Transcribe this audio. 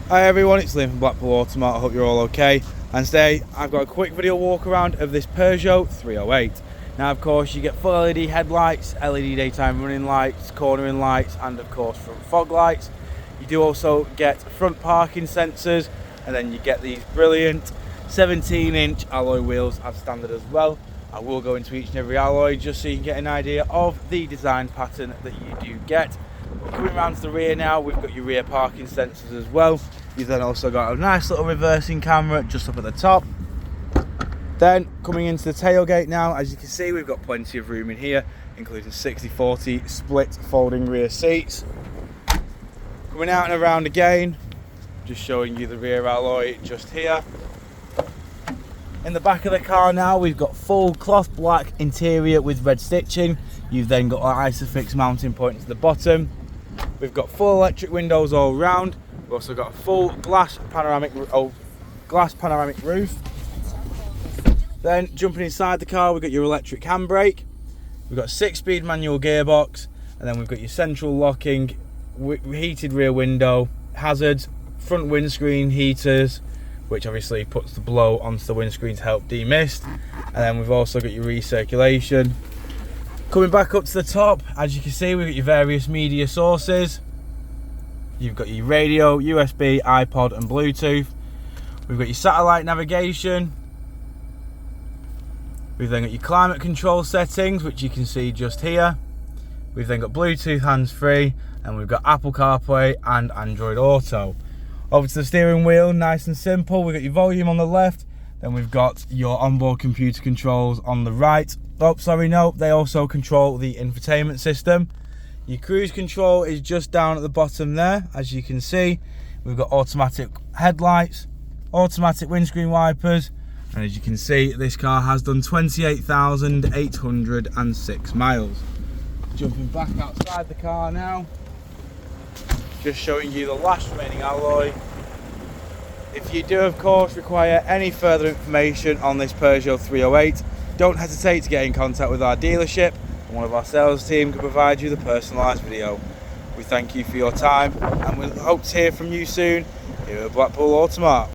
Hi everyone, it's Liam from Blackpool Automart. I hope you're all okay. And today I've got a quick video walk around of this Peugeot 308. Now of course you get full LED headlights, LED daytime running lights, cornering lights, and of course front fog lights. You do also get front parking sensors, and then you get these brilliant 17-inch alloy wheels as standard as well. I will go into each and every alloy just so you can get an idea of the design pattern that you do get. Coming around to the rear now, we've got your rear parking sensors as well. You've then also got a nice little reversing camera just up at the top. Then coming into the tailgate now, as you can see, we've got plenty of room in here, including 60/40 split folding rear seats. Coming out and around again, just showing you the rear alloy just here. In the back of the car now, we've got full cloth black interior with red stitching. You've then got our Isofix mounting point to the bottom. We've got full electric windows all round. We've also got a full glass panoramic roof. Then jumping inside the car, we've got your electric handbrake. We've got a 6-speed manual gearbox, and then we've got your central locking, heated rear window, hazards, front windscreen heaters, which obviously puts the blow onto the windscreen to help demist. And then we've also got your recirculation. Coming back up to the top, as you can see, we've got your various media sources. You've got your radio, USB, iPod and Bluetooth. We've got your satellite navigation. We've then got your climate control settings, which you can see just here. We've then got Bluetooth hands-free, and we've got Apple CarPlay and Android Auto. Over to the steering wheel, nice and simple. We've got your volume on the left, then we've got your onboard computer controls on the right. Oh, sorry, no, they also control the infotainment system. Your cruise control is just down at the bottom there, as you can see. We've got automatic headlights, automatic windscreen wipers, and as you can see, this car has done 28,806 miles. Jumping back outside the car now, just showing you the last remaining alloy. If you do of course require any further information on this Peugeot 308, don't hesitate to get in contact with our dealership, and one of our sales team can provide you the personalised video. We thank you for your time, and we hope to hear from you soon here at Blackpool Automart.